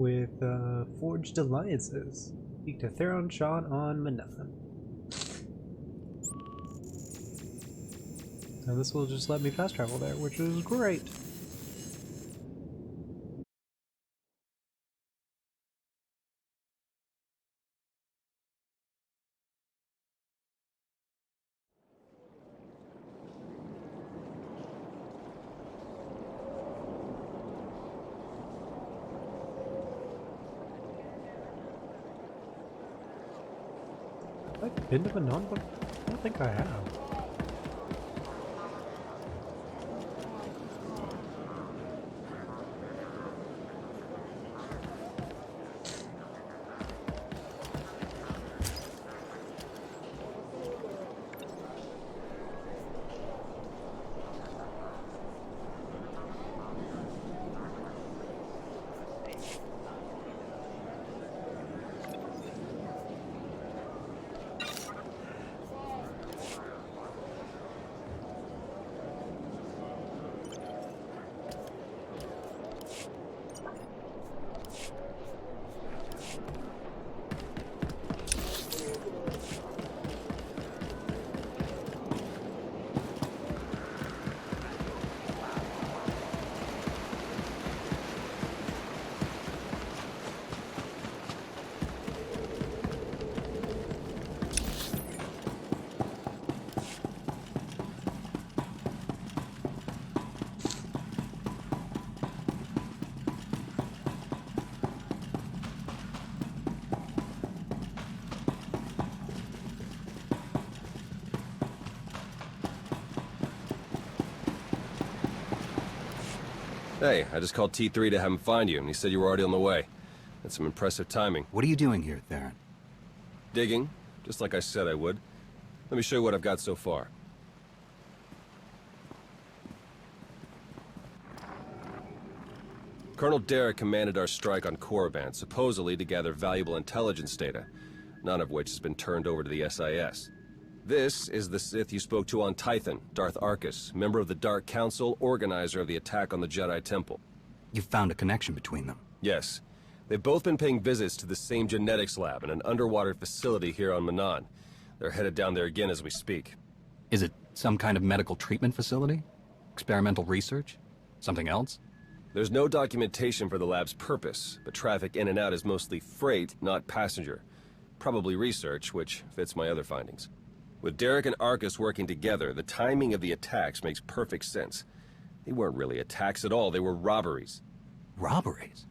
with Forged Alliances. Speak to Theron Sean on Manaan. And this will just let me fast travel there, which is great. Have I been to Manaan? But I don't think I have. Hey, I just called T3 to have him find you, and he said you were already on the way. That's some impressive timing. What are you doing here, Theron? Digging, just like I said I would. Let me show you what I've got so far. Colonel Derek commanded our strike on Korriban, supposedly to gather valuable intelligence data, none of which has been turned over to the SIS. This is the Sith you spoke to on Tython, Darth Arkus, member of the Dark Council, organizer of the attack on the Jedi Temple. You found a connection between them. Yes. They've both been paying visits to the same genetics lab in an underwater facility here on Manaan. They're headed down there again as we speak. Is it some kind of medical treatment facility? Experimental research? Something else? There's no documentation for the lab's purpose, but traffic in and out is mostly freight, not passenger. Probably research, which fits my other findings. With Derek and Arkus working together, the timing of the attacks makes perfect sense. They weren't really attacks at all, they were robberies. Robberies?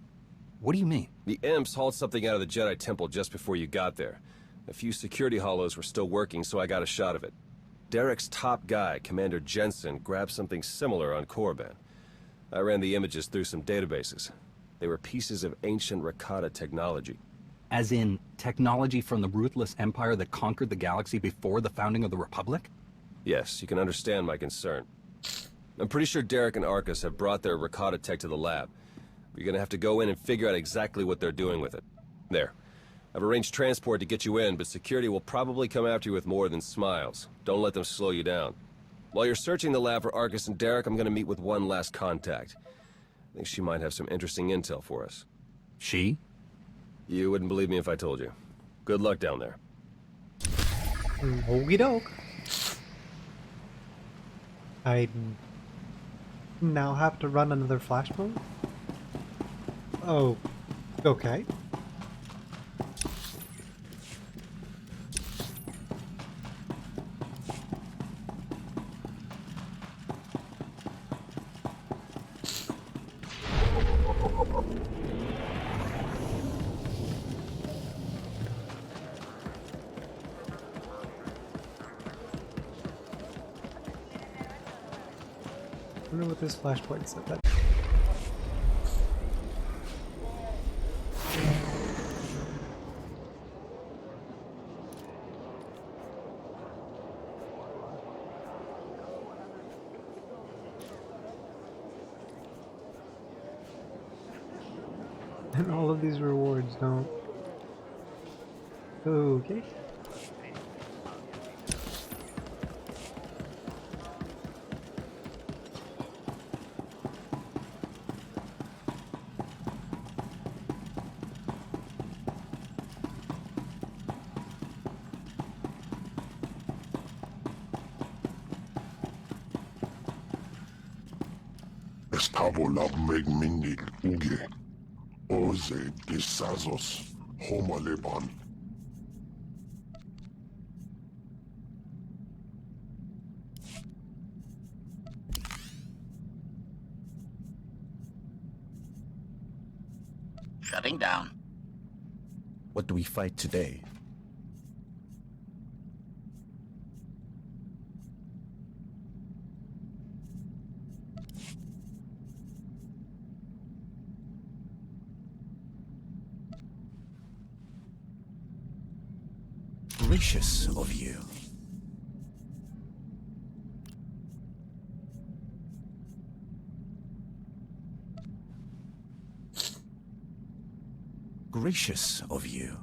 What do you mean? The Imps hauled something out of the Jedi Temple just before you got there. A few security hollows were still working, so I got a shot of it. Derek's top guy, Commander Jensen, grabbed something similar on Korriban. I ran the images through some databases. They were pieces of ancient Rakata technology. As in, technology from the ruthless empire that conquered the galaxy before the founding of the Republic? Yes, you can understand my concern. I'm pretty sure Derek and Arkus have brought their Rakata tech to the lab. You're gonna have to go in and figure out exactly what they're doing with it. There. I've arranged transport to get you in, but security will probably come after you with more than smiles. Don't let them slow you down. While you're searching the lab for Arkus and Derek, I'm gonna meet with one last contact. I think she might have some interesting intel for us. She? You wouldn't believe me if I told you. Good luck down there. Okey doke. I now have to run another flash mode? Oh, okay. I wonder what this flashpoint said. That and all of these rewards don't. Okay. Estavolab megmindig uge. Oze disazos homaleban. Shutting down. What do we fight today? Gracious of you. Gracious of you.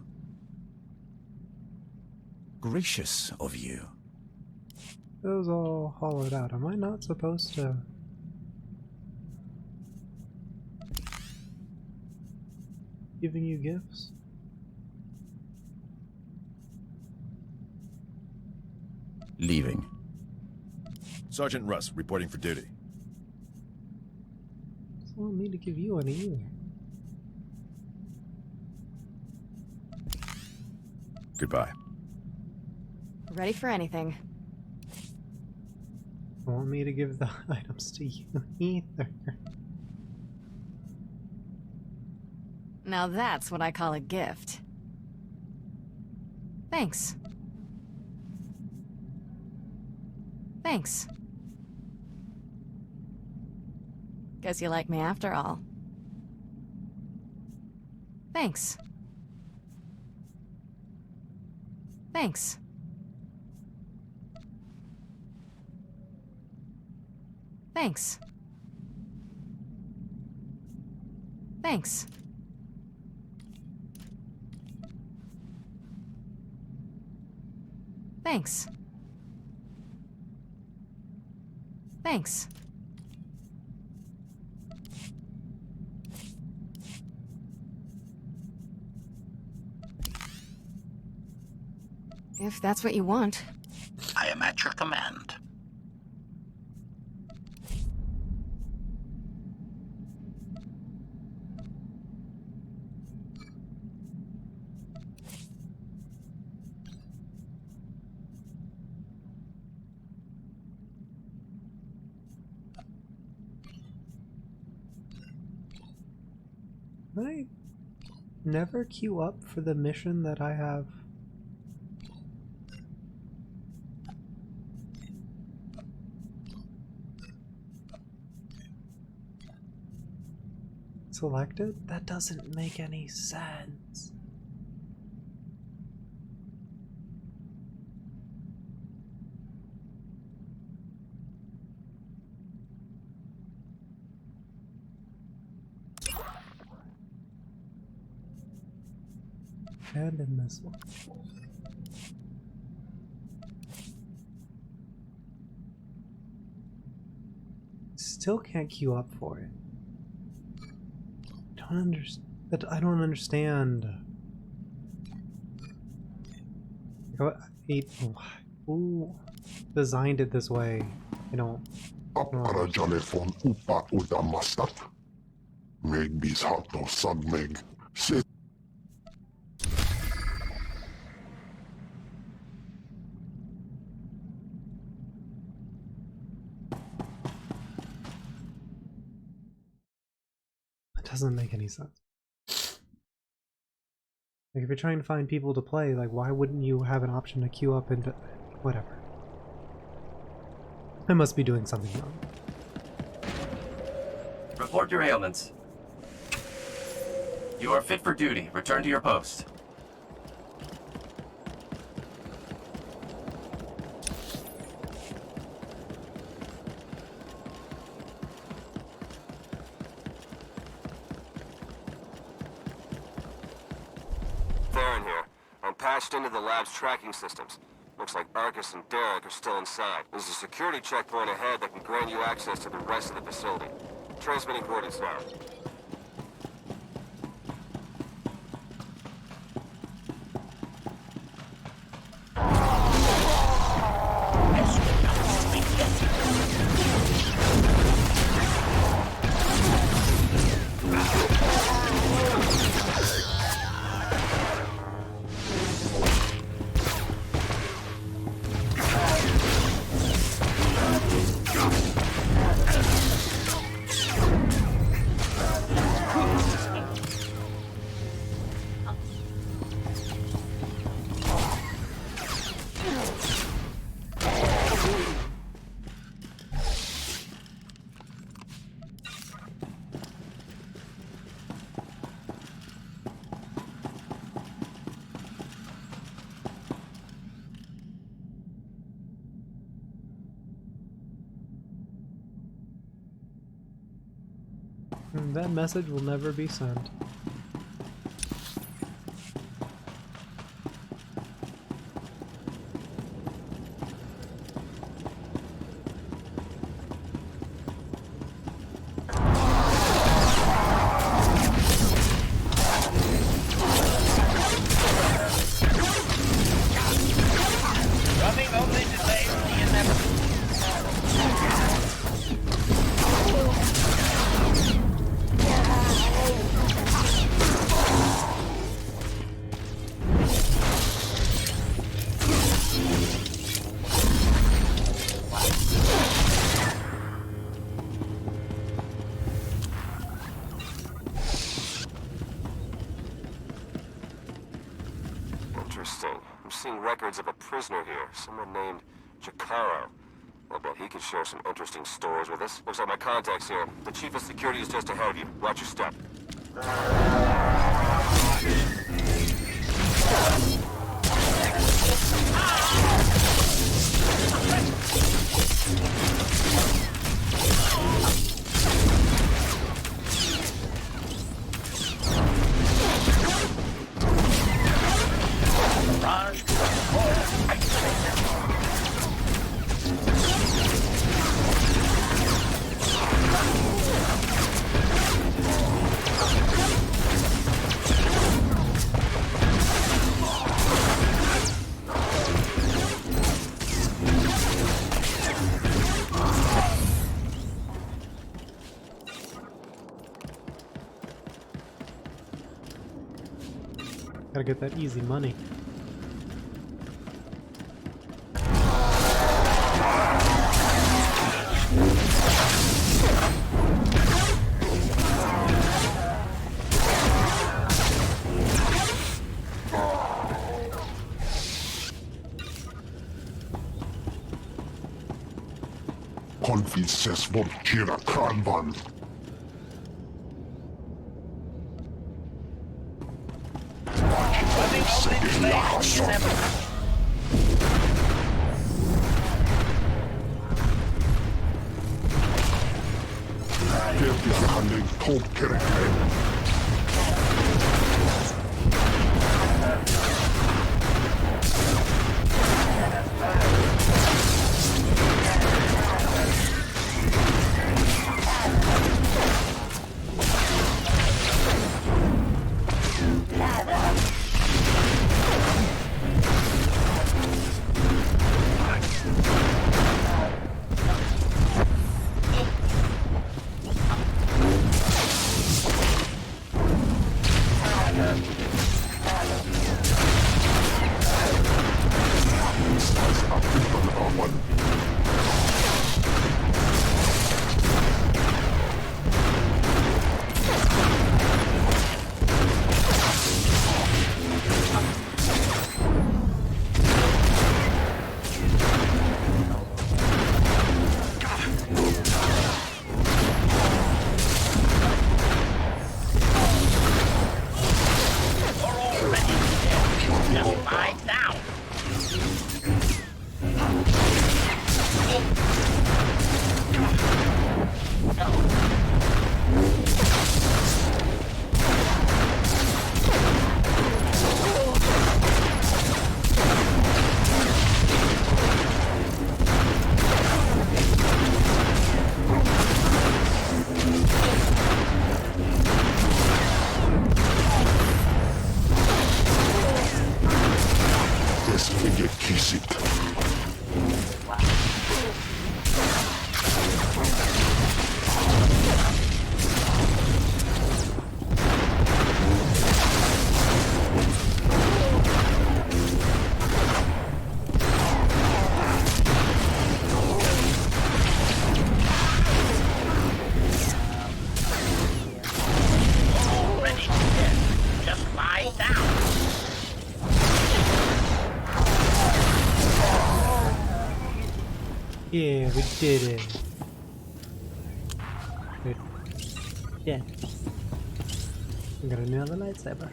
Gracious of you. Those all hollowed out. Am I not supposed to? Giving you gifts? Leaving. Sergeant Russ, reporting for duty. Doesn't want me to give you any either. Goodbye. Ready for anything. Don't want me to give the items to you either. Now that's what I call a gift. Thanks. Thanks. Guess you like me after all. Thanks. Thanks. Thanks. Thanks. Thanks. Thanks. If that's what you want. I am at your command. Can I never queue up for the mission that I have? Selected? That doesn't make any sense. And in this one. Still can't queue up for it. I don't understand. Who designed it this way? I don't. Apara jalefon upa udamastat. Meg bis hato sagmeg. Se Doesn't make any sense. Like, if you're trying to find people to play, like, why wouldn't you have an option to queue up into whatever? I must be doing something wrong. Report your ailments. You are fit for duty. Return to your post. Patched into the lab's tracking systems. Looks like Arcus and Derek are still inside. There's a security checkpoint ahead that can grant you access to the rest of the facility. Transmitting coordinates now. That message will never be sent. Interesting. I'm seeing records of a prisoner here, someone named Jacaro. I bet he could share some interesting stories with us. Looks like my contact's here. The chief of security is just ahead of you. Watch your step. Gotta get that easy money. Konfisses vår kira kalvan. Tiedähän tolkkereen. Yeah, we did it. Good. Yeah. I got another lightsaber.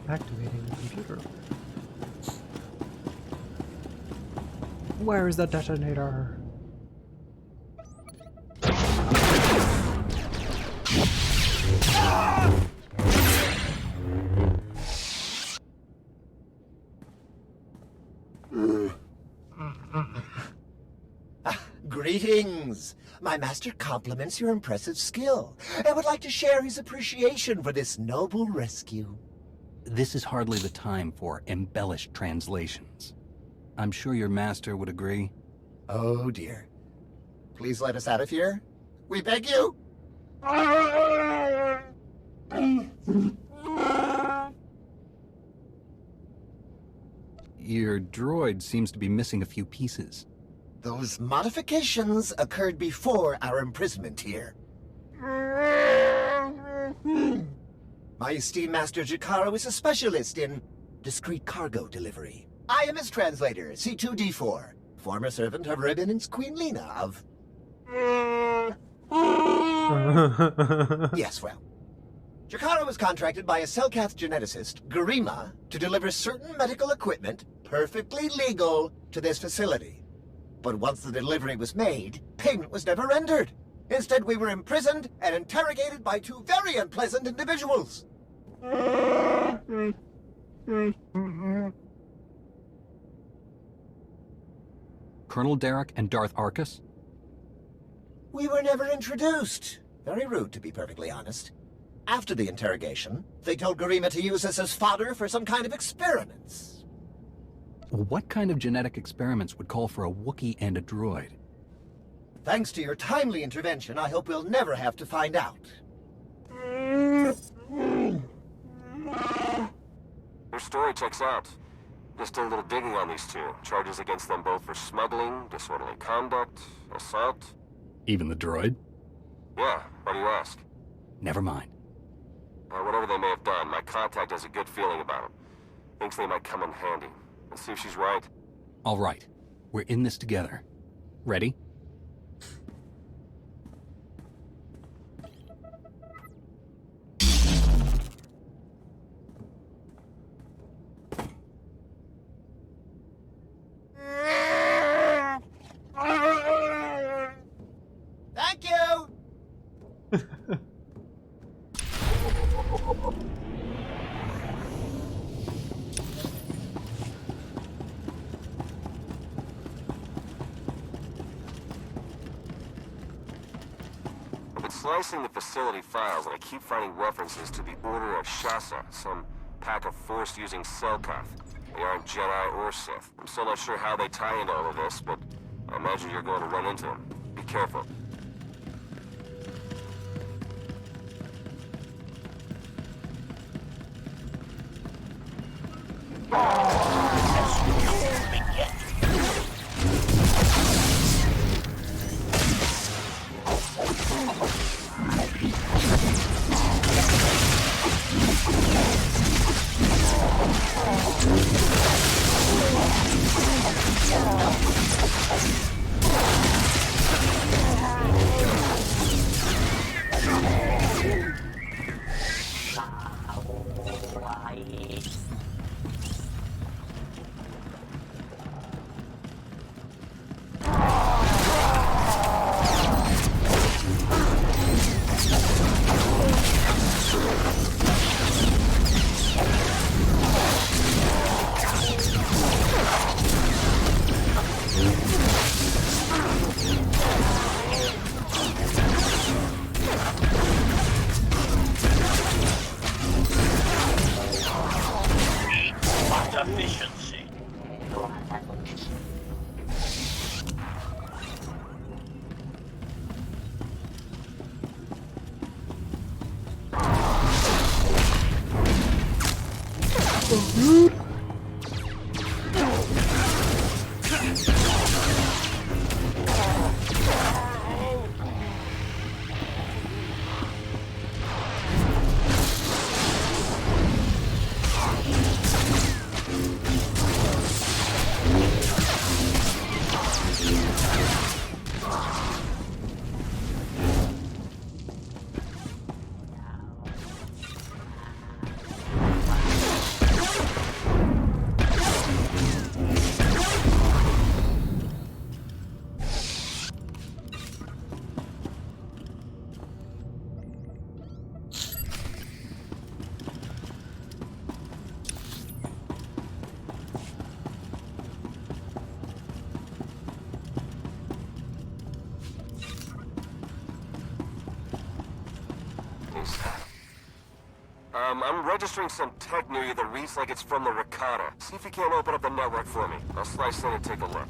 Activating the computer. Where is the detonator? Greetings! My master compliments your impressive skill and would like to share his appreciation for this noble rescue. This is hardly the time for embellished translations. I'm sure your master would agree. Oh dear. Please let us out of here. We beg you! Your droid seems to be missing a few pieces. Those modifications occurred before our imprisonment here. My esteemed Master Jakaro is a specialist in discreet cargo delivery. I am his translator, C2D4, former servant of Ribbon's Queen Lena of... Yes, well. Jakaro was contracted by a Selkath geneticist, Garima, to deliver certain medical equipment, perfectly legal, to this facility. But once the delivery was made, payment was never rendered. Instead, we were imprisoned and interrogated by two very unpleasant individuals. Colonel Derek and Darth Arcus? We were never introduced. Very rude, to be perfectly honest. After the interrogation, they told Garima to use us as fodder for some kind of experiments. What kind of genetic experiments would call for a Wookiee and a droid? Thanks to your timely intervention, I hope we'll never have to find out. Your story checks out. Just did a little digging on these two. Charges against them both for smuggling, disorderly conduct, assault. Even the droid? Yeah, why do you ask? Never mind. Whatever they may have done, my contact has a good feeling about them. Thinks they might come in handy. Let's see if she's right. All right. We're in this together. Ready? Thank you! I've been slicing the facility files, and I keep finding references to the Order of Shasa, some pack of Force-using Selkath. They aren't Jedi or Sith. I'm still not sure how they tie into all of this, but I imagine you're going to run into them. Be careful. please? I'm registering some tech near you that reads like it's from the Rakata. See if you can't open up the network for me. I'll slice in and take a look.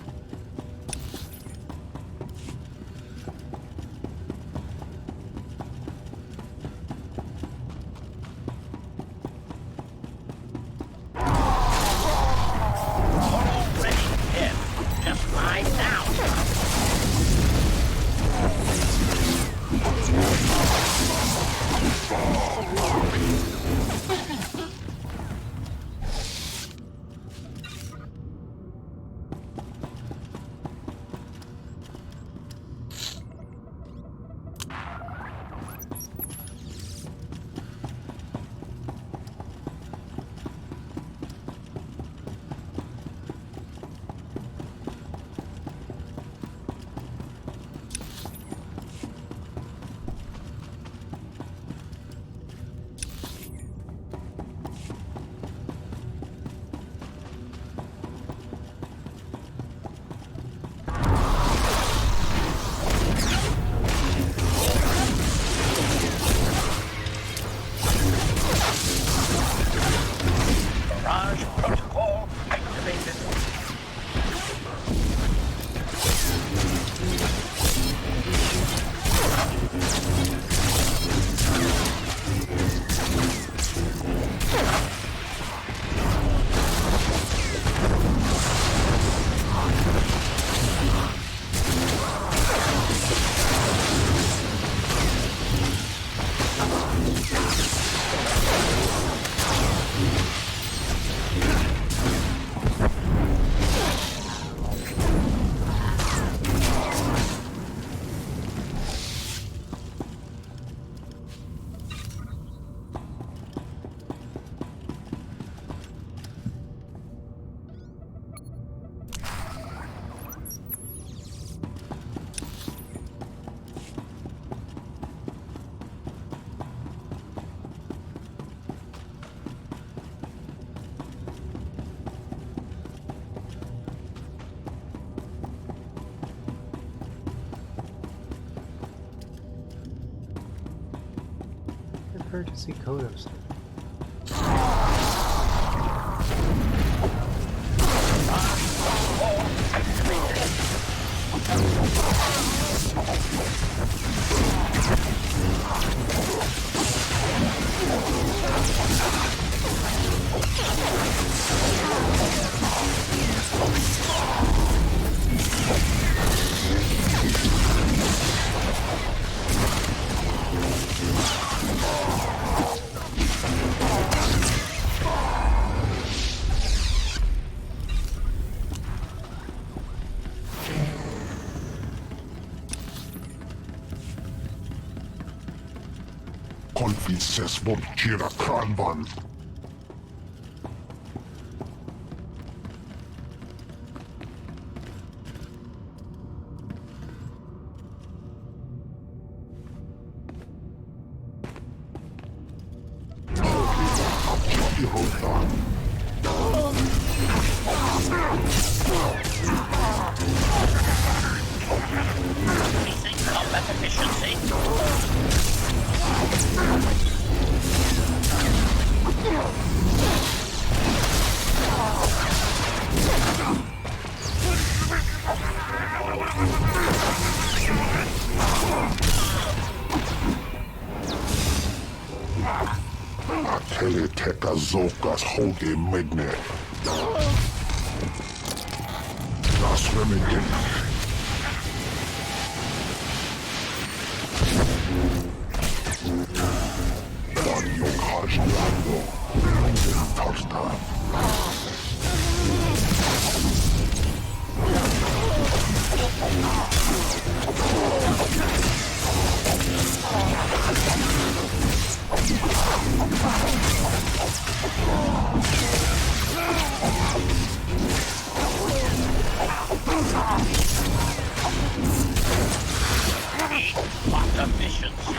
To see Kodos. Konfices von Jedi Kanban. Increasing combat efficiency. Teleteka Zokas Hoge Magne. Das Remington. Banyo Kajlando. Touchdown. What efficiency.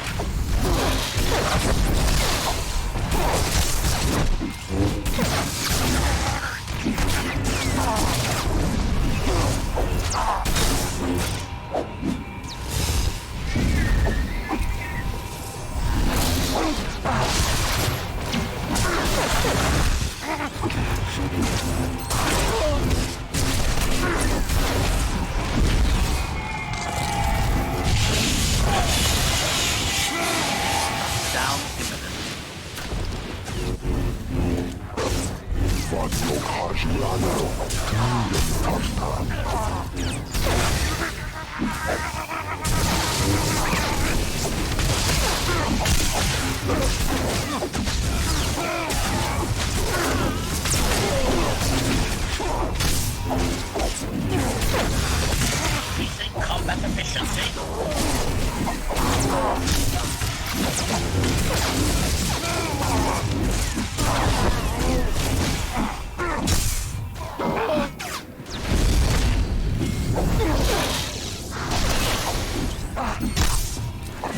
efficiency.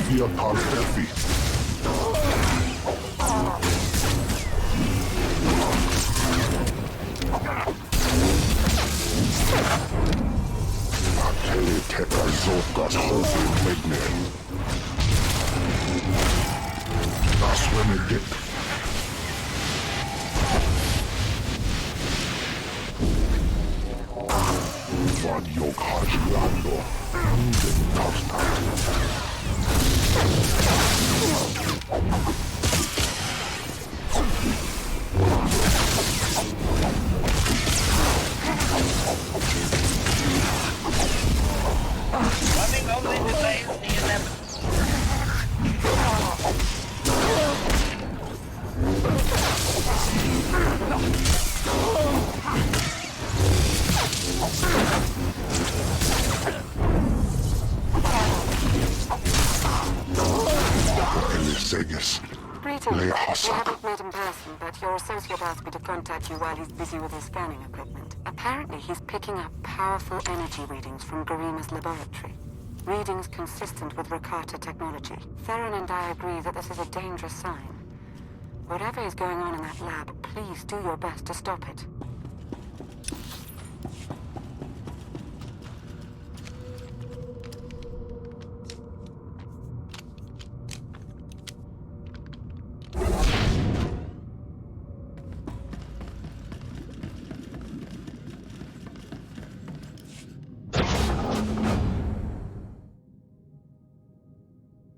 Fiatal Effie. Ateli Teka Zokas Hovi Magnet. Das Renegade. Vadio Kajlando. Running only delays the inevitable. Elisegus. Greetings. Leia We Hassan. haven't met in person, but your associate asked me to contact you while he's busy with his scanning equipment. Apparently, he's picking up powerful energy readings from Garima's laboratory. Readings consistent with Rakata technology. Theron and I agree that this is a dangerous sign. Whatever is going on in that lab, please do your best to stop it.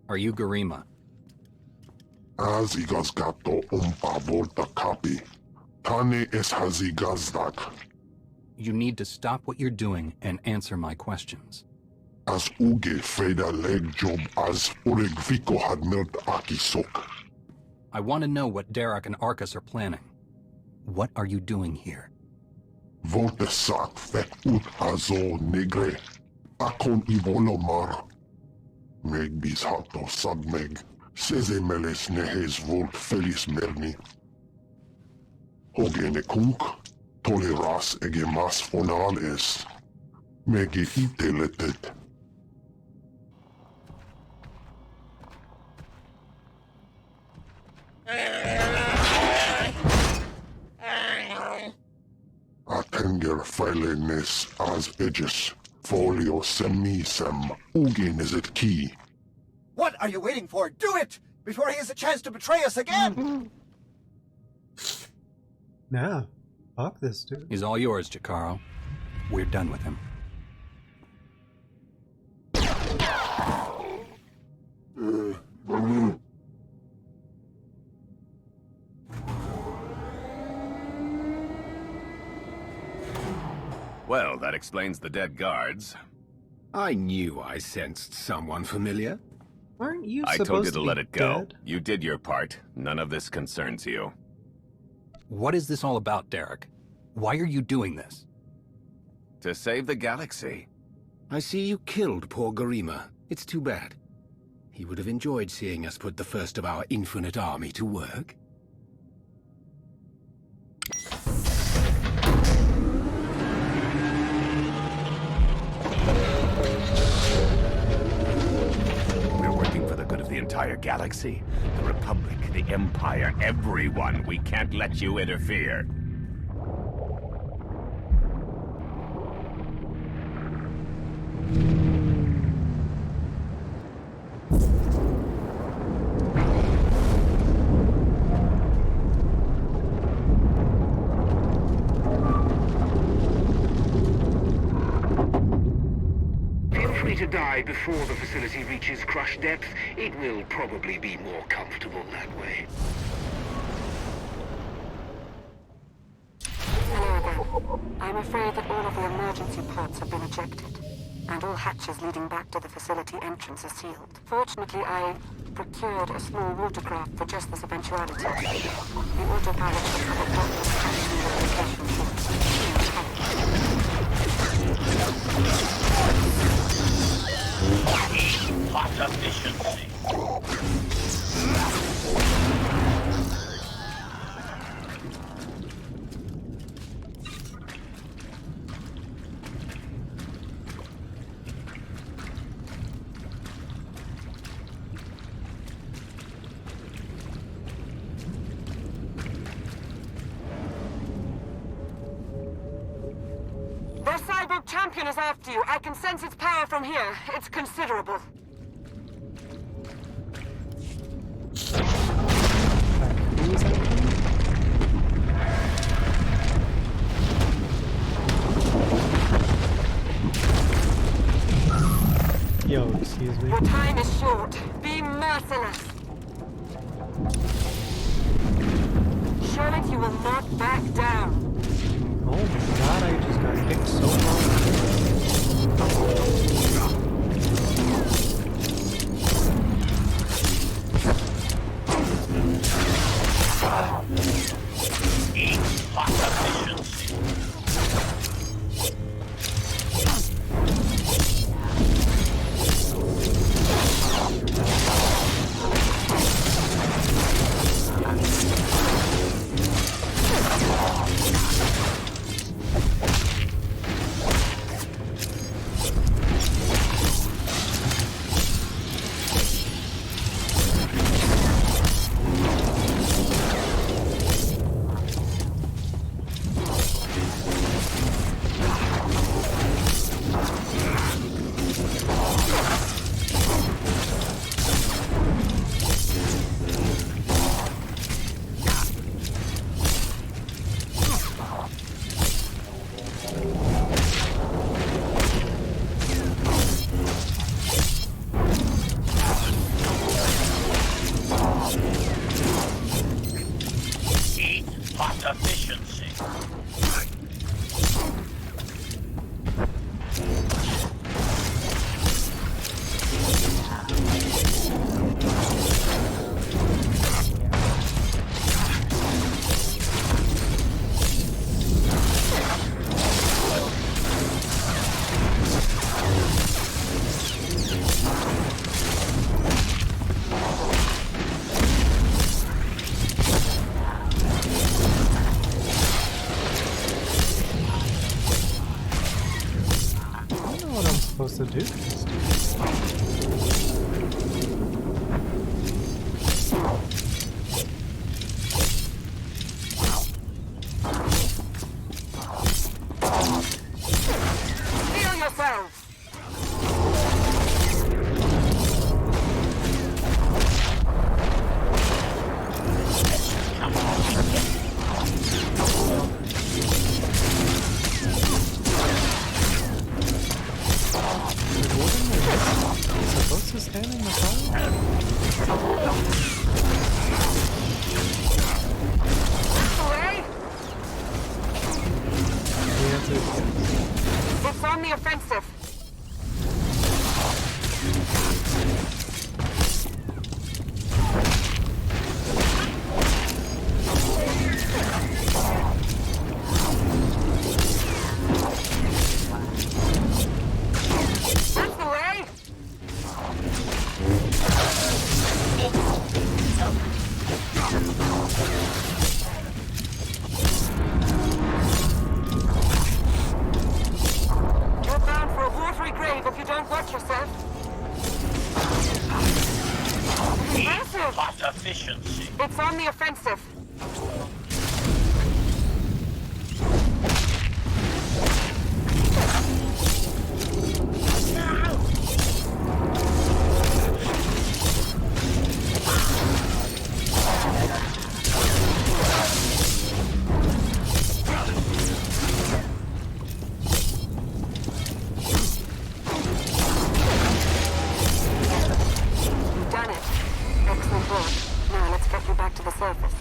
Are you Garima? Az igazgató volta kapi. Tane es hazigazdak. You need to stop what you're doing and answer my questions. Az uge feda leg job az urig viko had milt akisok. I want to know what Derek and Arcus are planning. What are you doing here? Volte sak fek ut azo negre. Akon ivolomar. Meg bis hato sadmeg. Seze meles nehes volt felis merni. Hogene kunk. Toleras ege mas fonal es. Mege iteletet. Atenger feilenes as edges. Folio semisem. Ugin is it key. What are you waiting for? Do it! Before he has a chance to betray us again! Nah. Fuck this dude. He's all yours, Jakaro. We're done with him. Well, that explains the dead guards. I knew I sensed someone familiar. Aren't you I supposed told you to be let it go. dead? You did your part. None of this concerns you. What is this all about, Derek? Why are you doing this? To save the galaxy. I see you killed poor Garima. It's too bad. He would have enjoyed seeing us put the first of our infinite army to work. We're working for the good of the entire galaxy. The Republic, the Empire, everyone. We can't let you interfere. Feel free to die before the facility reaches crush depth. It will probably be more comfortable that way. Hello again. I'm afraid that all of the emergency pods have been ejected, and all hatches leading back to the facility entrance are sealed. Fortunately, I procured a small watercraft for just this eventuality. The autopilot should have a doctor's taxi location shortly. efficiency. Their cyborg champion is after you. I can sense its power from here. It's considerable. Who was that? Yo, excuse me. Your time is short. Be merciless. Show it you will not back down. Oh my god, I just got kicked so hard. Eat hot efficiency. Eat hot efficiency. I don't know what I'm supposed to do. Heal yourselves. Supposed to stand in the fire? Away. We have to. It's on the offensive. That's the way. You're bound for a watery grave if you don't watch yourself. Eat Impressive. hot efficiency. It's on the offensive. You've done it. Excellent work. Now let's get you back to the surface.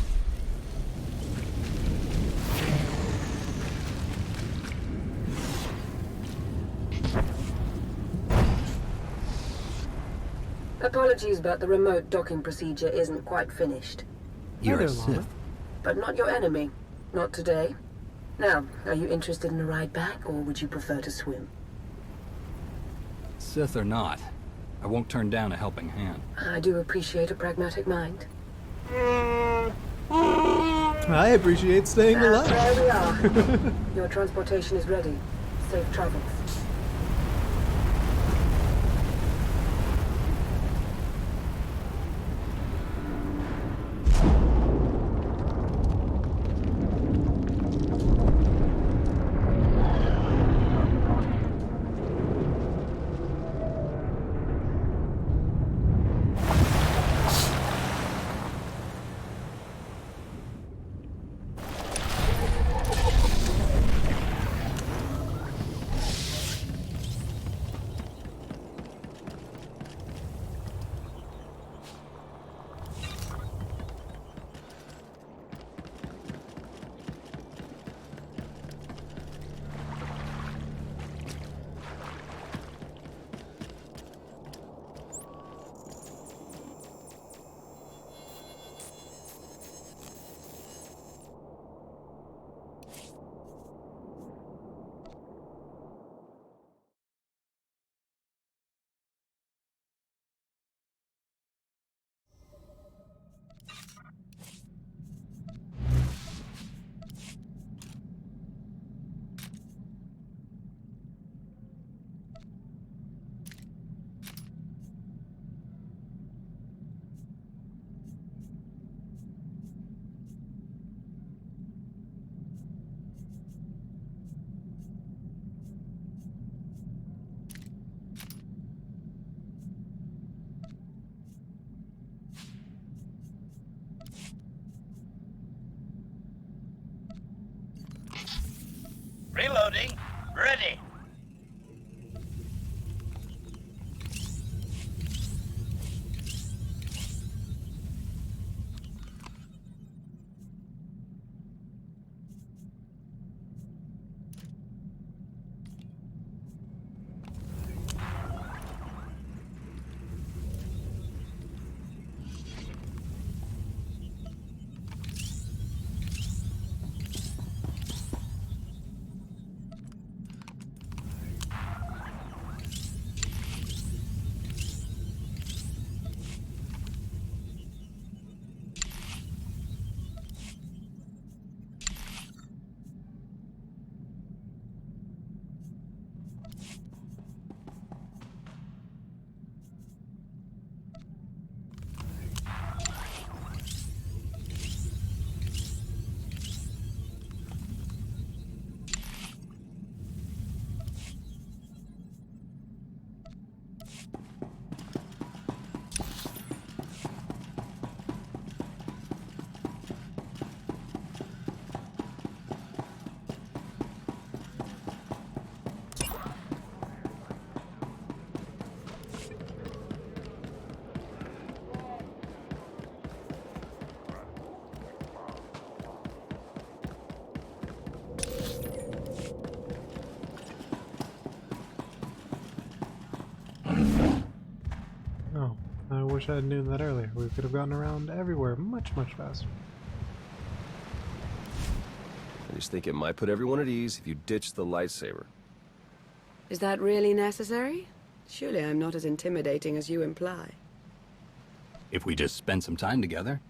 Apologies, but the remote docking procedure isn't quite finished. You're a Neither, Lana. Sith. But not your enemy. Not today. Now, are you interested in a ride back, or would you prefer to swim? Sith or not, I won't turn down a helping hand. I do appreciate a pragmatic mind. I appreciate staying alive. There we are. Your transportation is ready. Safe travels. Reloading. Ready. Oh, I wish I had known that earlier. We could have gotten around everywhere much, much faster. I just think it might put everyone at ease if you ditch the lightsaber. Is that really necessary? Surely I'm not as intimidating as you imply. If we just spend some time together,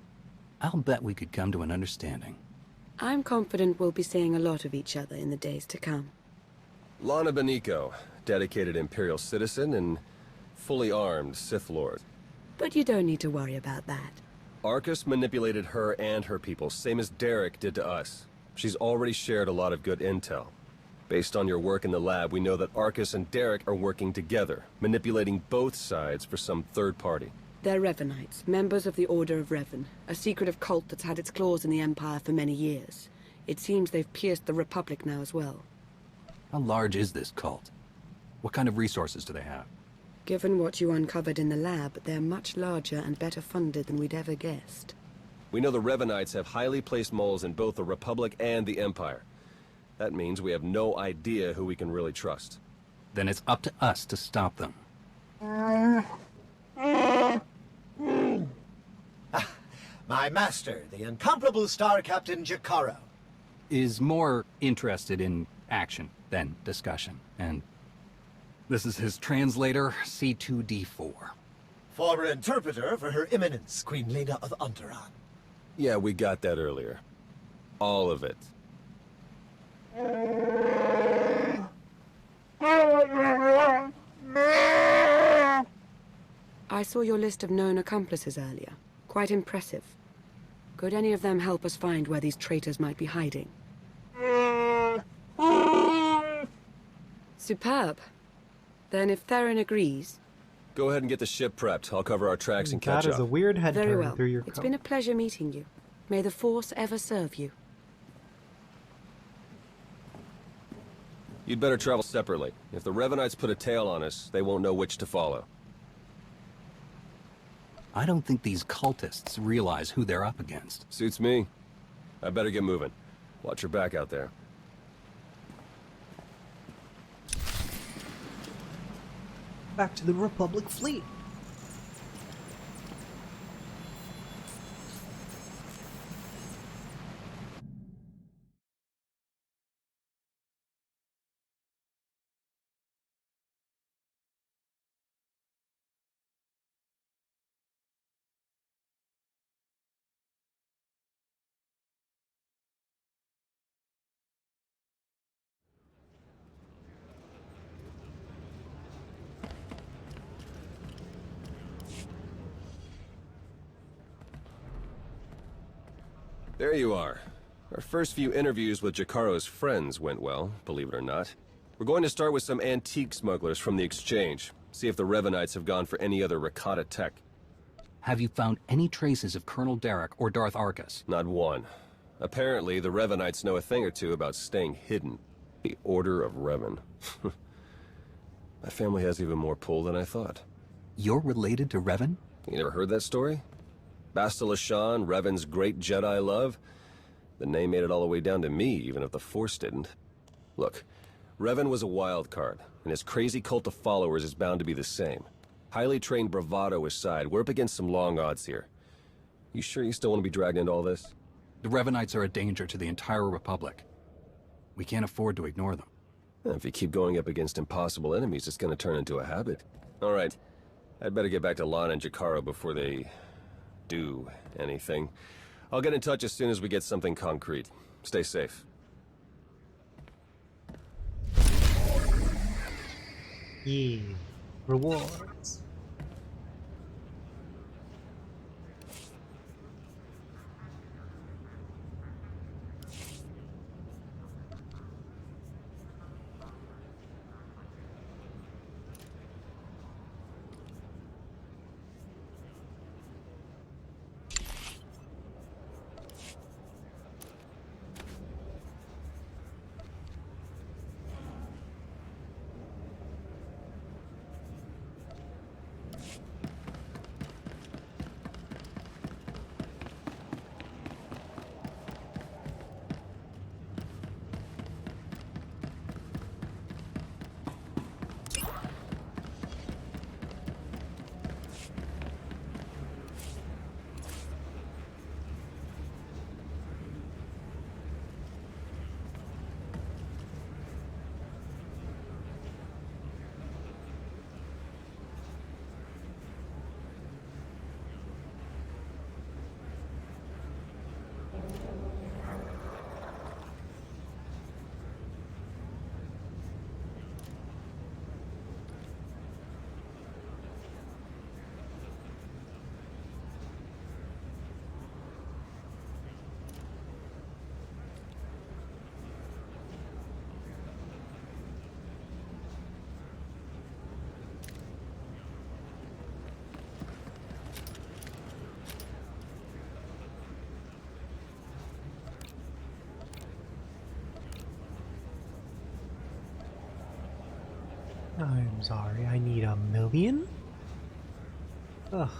I'll bet we could come to an understanding. I'm confident we'll be seeing a lot of each other in the days to come. Lana Beniko, dedicated Imperial citizen and fully armed Sith Lord. But you don't need to worry about that. Arcus manipulated her and her people, same as Derek did to us. She's already shared a lot of good intel. Based on your work in the lab, we know that Arcus and Derek are working together, manipulating both sides for some third party. They're Revenites, members of the Order of Revan, a secretive cult that's had its claws in the Empire for many years. It seems they've pierced the Republic now as well. How large is this cult? What kind of resources do they have? Given what you uncovered in the lab, they're much larger and better funded than we'd ever guessed. We know the Revenites have highly placed moles in both the Republic and the Empire. That means we have no idea who we can really trust. Then it's up to us to stop them. My master, the incomparable Star Captain Jakaro. Is more interested in action than discussion, and This is his translator, C2D4. For an interpreter for Her Eminence, Queen Leda of Onderon. Yeah, we got that earlier. All of it. I saw your list of known accomplices earlier. Quite impressive. Could any of them help us find where these traitors might be hiding? Superb. Then if Theron agrees... Go ahead and get the ship prepped. I'll cover our tracks and catch That up. is a weird head Very turn well. through your It's coat. been a pleasure meeting you. May the Force ever serve you. You'd better travel separately. If the Revenites put a tail on us, they won't know which to follow. I don't think these cultists realize who they're up against. Suits me. I better get moving. Watch your back out there. Back to the Republic fleet. There you are. Our first few interviews with Jakaro's friends went well, believe it or not. We're going to start with some antique smugglers from the exchange. See if the Revenites have gone for any other Rakata tech. Have you found any traces of Colonel Derek or Darth Arcus? Not one. Apparently, the Revenites know a thing or two about staying hidden. The Order of Revan. My family has even more pull than I thought. You're related to Revan? You never heard that story? Bastila Shan, Revan's great Jedi love? The name made it all the way down to me, even if the Force didn't. Look, Revan was a wild card, and his crazy cult of followers is bound to be the same. Highly trained bravado aside, we're up against some long odds here. You sure you still want to be dragged into all this? The Revenites are a danger to the entire Republic. We can't afford to ignore them. If you keep going up against impossible enemies, it's going to turn into a habit. All right, I'd better get back to Lana and Jakaro before they do anything. I'll get in touch as soon as we get something concrete. Stay safe. Yeah. Rewards. I'm sorry, I need 1,000,000? Ugh.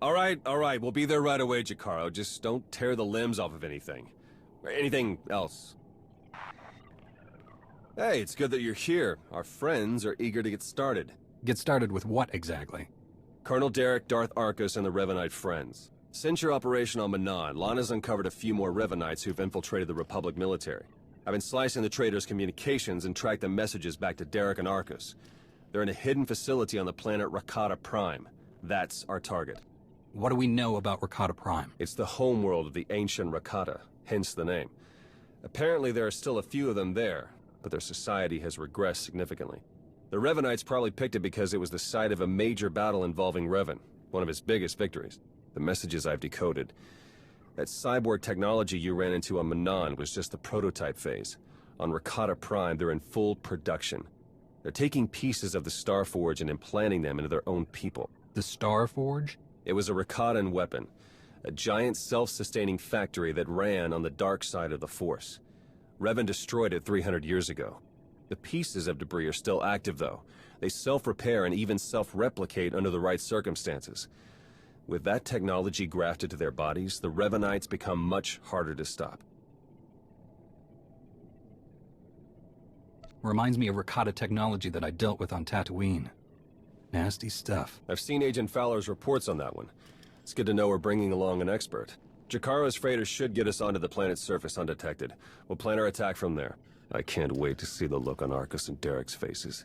All right, we'll be there right away, Jakaro. Just don't tear the limbs off of anything. Or anything else. Hey, it's good that you're here. Our friends are eager to get started. Get started with what exactly? Colonel Derek, Darth Arcus, and the Revanite Friends. Since your operation on Manaan, Lana's uncovered a few more Revanites who've infiltrated the Republic military. I've been slicing the traitors' communications and tracked the messages back to Derek and Arcus. They're in a hidden facility on the planet Rakata Prime. That's our target. What do we know about Rakata Prime? It's the homeworld of the ancient Rakata, hence the name. Apparently there are still a few of them there, but their society has regressed significantly. The Revanites probably picked it because it was the site of a major battle involving Revan, one of his biggest victories. The messages I've decoded. That cyborg technology you ran into on Manaan was just the prototype phase. On Rakata Prime, they're in full production. They're taking pieces of the Starforge and implanting them into their own people. The Starforge? It was a Rakatan weapon. A giant self-sustaining factory that ran on the dark side of the Force. Revan destroyed it 300 years ago. The pieces of debris are still active, though. They self-repair and even self-replicate under the right circumstances. With that technology grafted to their bodies, the Revanites become much harder to stop. Reminds me of Rakata technology that I dealt with on Tatooine. Nasty stuff. I've seen Agent Fowler's reports on that one. It's good to know we're bringing along an expert. Jakaro's freighters should get us onto the planet's surface undetected. We'll plan our attack from there. I can't wait to see the look on Arcus and Derek's faces.